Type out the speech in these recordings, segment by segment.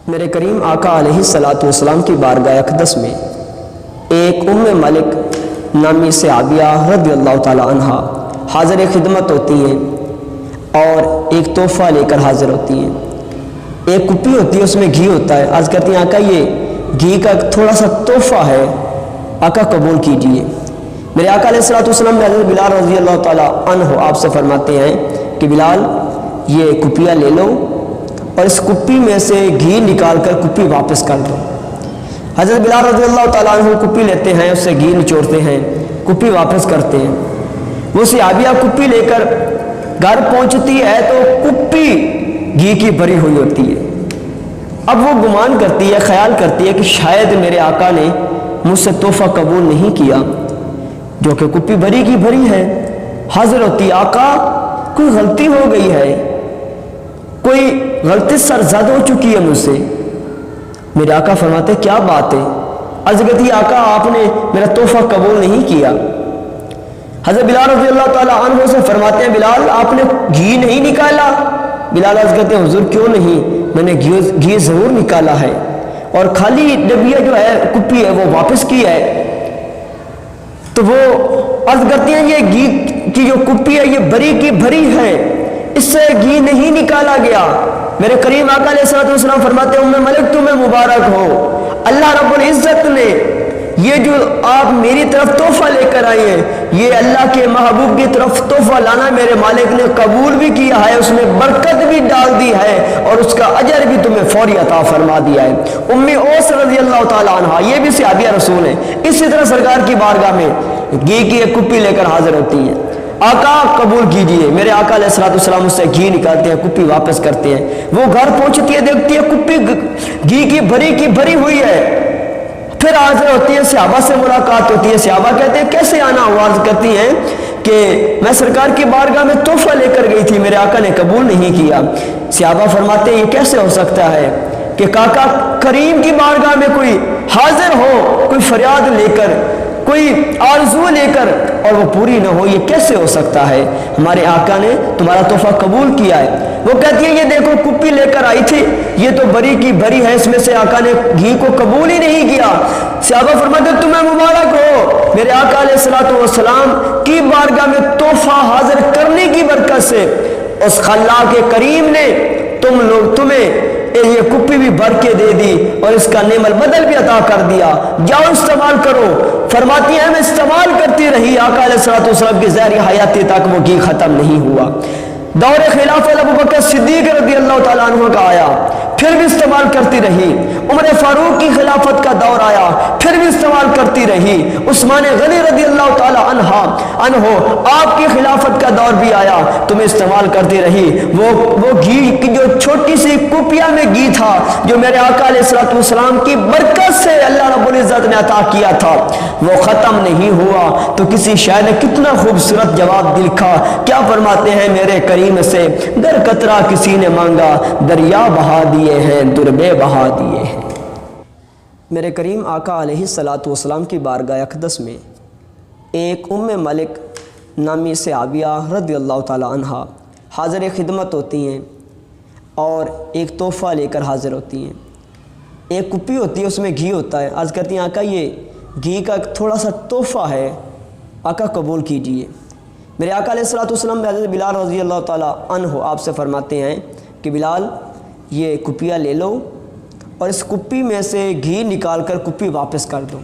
میرے کریم آقا علیہ الصلاۃ والسلام کی بارگاہ اقدس میں ایک ام ملک نامی صحابیہ رضی اللہ تعالی عنہ حاضر خدمت ہوتی ہیں اور ایک تحفہ لے کر حاضر ہوتی ہیں۔ ایک کپی ہوتی ہے، اس میں گھی ہوتا ہے۔ عرض کرتی ہیں آقا یہ گھی کا تھوڑا سا تحفہ ہے، آقا قبول کیجئے۔ میرے آقا علیہ الصلاۃ والسلام نے حضرت بلال رضی اللہ تعالی عنہ آپ سے فرماتے ہیں کہ بلال یہ کپیاں لے لو اور اس کپی میں سے گھی نکال کر کپی واپس کر دو۔ حضرت بلال رضی اللہ تعالیٰ عنہ کپی لیتے ہیں، اس سے گھی نچوڑتے ہیں، کپی واپس کرتے ہیں۔ وہ صحابیہ کپی لے کر گھر پہنچتی ہے تو کپی گھی کی بھری ہوئی ہوتی ہے۔ اب وہ گمان کرتی ہے، خیال کرتی ہے کہ شاید میرے آقا نے مجھ سے تحفہ قبول نہیں کیا، جو کہ کپی بھری کی بھری ہے۔ حاضر ہوتی، آقا کوئی غلطی ہو گئی ہے، کوئی غلطی سرزد ہو چکی ہے مجھ سے۔ میرے آقا فرماتے کیا بات ہے؟ عرض کرتی آقا آپ نے میرا تحفہ قبول نہیں کیا۔ حضرت بلال رضی اللہ تعالیٰ عنہ سے فرماتے ہیں بلال آپ نے گھی نہیں نکالا؟ بلال عرض کرتے ہیں حضور کیوں نہیں، میں نے گھی ضرور نکالا ہے اور خالی ڈبیا جو ہے کپی ہے وہ واپس کی ہے۔ تو وہ عرض کرتی ہیں یہ گھی کی جو کپی ہے یہ بھری کی بھری ہے، اس سے گھی نہیں نکالا گیا۔ میرے کریم آقا علیہ الصلوۃ والسلام فرماتے ہیں ام ملک تمہیں مبارک ہو، اللہ رب العزت نے یہ جو آپ میری طرف تحفہ لے کر آئے ہیں، یہ اللہ کے محبوب کی طرف تحفہ لانا میرے مالک نے قبول بھی کیا ہے، اس میں برکت بھی ڈال دی ہے اور اس کا اجر بھی تمہیں فوری عطا فرما دیا ہے۔ ام اوس رضی اللہ تعالی عنہا یہ بھی صحابیہ رسول ہیں، اسی طرح سرکار کی بارگاہ میں گھی کی ایک کپی لے کر حاضر ہوتی ہیں۔ آقا قبول کیجئے۔ میرے آقا علیہ الصلوۃ والسلام اس سے گھی نکالتے ہیں، کپی واپس کرتے ہیں۔ وہ گھر پہنچتی ہے، دیکھتی ہے کپی گھی کی بھری ہوئی ہے۔ پھر حاضر ہوتی ہے، صحابہ سے ملاقات ہوتی ہے۔ صحابہ کہتے ہیں کیسے آنا ہوا؟ عرض کرتی ہیں کہ میں سرکار کی بارگاہ میں تحفہ لے کر گئی تھی، میرے آقا نے قبول نہیں کیا۔ صحابہ فرماتے ہیں یہ کیسے ہو سکتا ہے کہ آقا کریم کی بارگاہ میں کوئی حاضر ہو، کوئی فریاد لے کر، کوئی آرزو لے کر اور وہ پوری نہ ہو، یہ کیسے ہو سکتا ہے؟ ہمارے آقا نے تمہارا تحفہ قبول کیا ہے۔ وہ کہتی ہے یہ دیکھو کپی لے کر آئی تھی، یہ تو بھری کی بھری ہے، اس میں سے آقا نے گھی کو قبول ہی نہیں کیا۔ صحابہ فرماتے تمہیں مبارک ہو، میرے آقا علیہ الصلوۃ والسلام کی بارگاہ میں تحفہ حاضر کرنے کی برکت سے اس خلاق کریم نے تمہیں یہ کپی بھی بھر کے دے دی اور اس کا نعم البدل بھی عطا کر دیا، جاؤ استعمال کرو۔ فرماتی ہیں میں استعمال کرتی رہی، آقا علیہ الصلوۃ والسلام کی ظاہری حیاتی تک وہ گھی ختم نہیں ہوا۔ دور خلافت ابوبکر صدیق رضی اللہ تعالیٰ عنہ کا آیا، پھر بھی استعمال کرتی رہی۔ عمر فاروق کی خلافت کا دور آیا، پھر بھی استعمال کرتی رہی۔ عثمان غنی رضی اللہ تعالیٰ عنہ آپ کی خلافت کا دور بھی آیا، تمہیں استعمال کرتی رہی۔ وہ گھی کی جو چھوٹی سی کپیا میں گھی تھا جو میرے آقا علیہ الصلوۃ والسلام کی برکت سے اللہ رب العزت نے عطا کیا تھا، وہ ختم نہیں ہوا۔ تو کسی شاعر نے کتنا خوبصورت جواب لکھا، کیا فرماتے ہیں میرے کریم سے در قطرہ کسی نے مانگا، دریا بہا دیے ہیں دربے بہا دیے ہیں۔ میرے کریم آقا علیہ الصلوۃ والسلام کی بارگاہ اقدس میں ایک ام ملک نامی صحابیہ رضی اللہ تعالی عنہ حاضر خدمت ہوتی ہیں اور ایک تحفہ لے کر حاضر ہوتی ہیں۔ ایک کپی ہوتی ہے، اس میں گھی ہوتا ہے۔ عرض کرتی ہیں آقا یہ گھی کا تھوڑا سا تحفہ ہے، آقا قبول کیجئے۔ میرے آقا علیہ الصلوۃ والسلام حضرت بلال رضی اللہ تعالیٰ عنہ آپ سے فرماتے ہیں کہ بلال یہ کپیاں لے لو اور اس کپی میں سے گھی نکال کر کپی واپس کر دو۔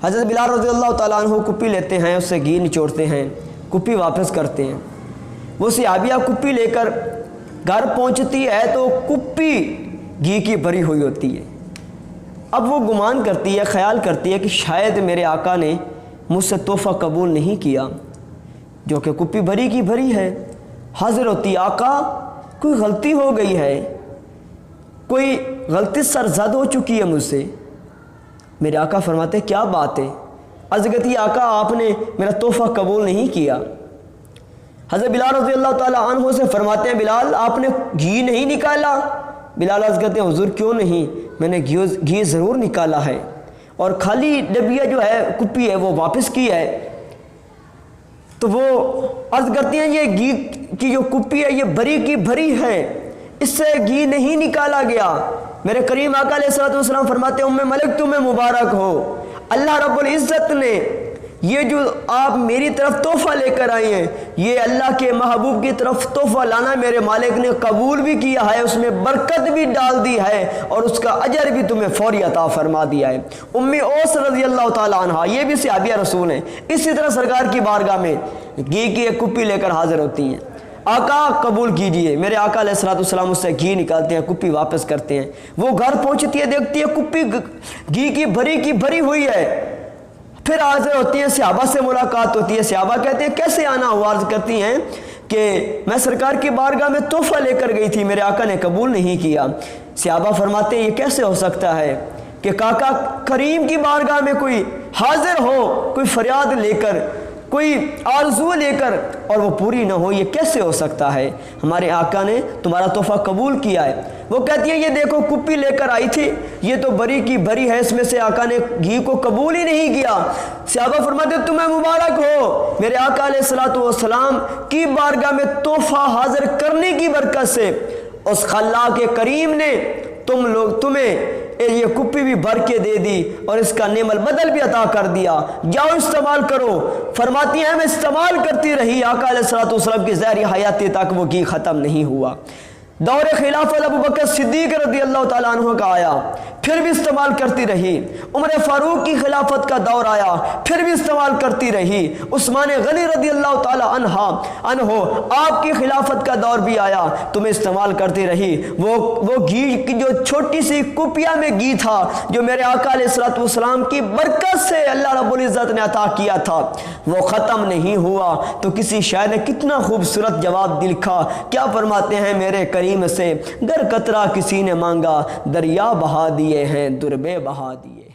حضرت بلال رضی اللہ تعالیٰ عنہ کپی لیتے ہیں، اس سے گھی نچوڑتے ہیں، کپی واپس کرتے ہیں۔ وہ صحابیہ کپی لے کر گھر پہنچتی ہے تو کپی گھی کی بھری ہوئی ہوتی ہے۔ اب وہ گمان کرتی ہے، خیال کرتی ہے کہ شاید میرے آقا نے مجھ سے تحفہ قبول نہیں کیا، جو کہ کپی بھری کی بھری ہے۔ حاضر ہوتی، آقا کوئی غلطی ہو گئی ہے، کوئی غلطی سرزد ہو چکی ہے مجھ سے۔ میرے آقا فرماتے کیا بات ہے؟ عرض کرتی آقا آپ نے میرا تحفہ قبول نہیں کیا۔ حضرت بلال رضی اللہ تعالیٰ عنہ سے فرماتے ہیں بلال آپ نے گھی نہیں نکالا؟ بلال عرض کرتے ہیں حضور کیوں نہیں، میں نے گھی ضرور نکالا ہے اور خالی ڈبیا جو ہے کپی ہے وہ واپس کی ہے۔ تو وہ عرض کرتی ہیں یہ گھی کی جو کپی ہے یہ بھری کی بھری ہے، اس سے گھی نہیں نکالا گیا۔ میرے کریم آقا علیہ الصلوۃ والسلام فرماتے ہیں ام ملک تمہیں مبارک ہو، اللہ رب العزت نے یہ جو آپ میری طرف تحفہ لے کر آئی ہیں، یہ اللہ کے محبوب کی طرف تحفہ لانا میرے مالک نے قبول بھی کیا ہے، اس میں برکت بھی ڈال دی ہے اور اس کا اجر بھی تمہیں فوری عطا فرما دیا ہے۔ ام اوس رضی اللہ تعالیٰ عنہ یہ بھی صحابیہ رسول ہیں، اسی طرح سرکار کی بارگاہ میں گھی کی ایک کپی لے کر حاضر ہوتی ہیں، آقا قبول کیجئے۔ میرے آقا علیہ الصلوۃ والسلام اس سے گھی نکالتے ہیں، کپی واپس کرتے ہیں، وہ گھر پہنچتی ہے، دیکھتی ہے کپی گھی کی بھری ہوئی ہے، پھر حاضر ہوتی ہیں، صحابہ سے ملاقات ہوتی ہے، صحابہ کہتے ہیں کیسے آنا ہوا؟ عرض کرتی ہیں کہ میں سرکار کی بارگاہ میں تحفہ لے کر گئی تھی، میرے آقا نے قبول نہیں کیا۔ صحابہ فرماتے ہیں یہ کیسے ہو سکتا ہے کہ آقا کریم کی بارگاہ میں کوئی حاضر ہو، کوئی فریاد لے کر، کوئی آرزو لے کر اور وہ پوری نہ ہو، یہ کیسے ہو سکتا ہے؟ ہمارے آقا نے تمہارا تحفہ قبول کیا ہے۔ وہ کہتی ہے یہ دیکھو کپی لے کر آئی تھی، یہ تو بری کی بری ہے، اس میں سے آقا نے گھی کو قبول ہی نہیں کیا۔ صحابہ فرماتے ہیں تمہیں مبارک ہو، میرے آقا علیہ الصلوۃ والسلام کی بارگاہ میں تحفہ حاضر کرنے کی برکت سے اس خلاق کریم نے تمہیں یہ کپی بھی بھر کے دے دی اور اس کا نعم البدل بھی عطا کر دیا، جاؤ استعمال کرو۔ فرماتی ہیں میں استعمال کرتی رہی، آقا علیہ الصلوۃ والسلام کی ظاہری حیاتی تک وہ گھی ختم نہیں ہوا۔ دور خلافت ابو بکر صدیق رضی اللہ تعالیٰ عنہ کا آیا، پھر بھی استعمال کرتی رہی۔ عمر فاروق کی خلافت کا دور آیا، پھر بھی استعمال کرتی رہی۔ عثمان غنی رضی اللہ تعالیٰ عنہ آپ کی خلافت کا دور بھی آیا، تمہیں استعمال کرتی رہی۔ وہ گھی کی جو چھوٹی سی کپیا میں گھی تھا جو میرے آقا علیہ الصلوۃ والسلام کی برکت سے اللہ رب العزت نے عطا کیا تھا، وہ ختم نہیں ہوا۔ تو کسی شاعر نے کتنا خوبصورت جواب لکھا، کیا فرماتے ہیں میرے کریم سے، در قطرہ کسی نے مانگا، دریا بہا دیے ہیں، دربے بہا دیے۔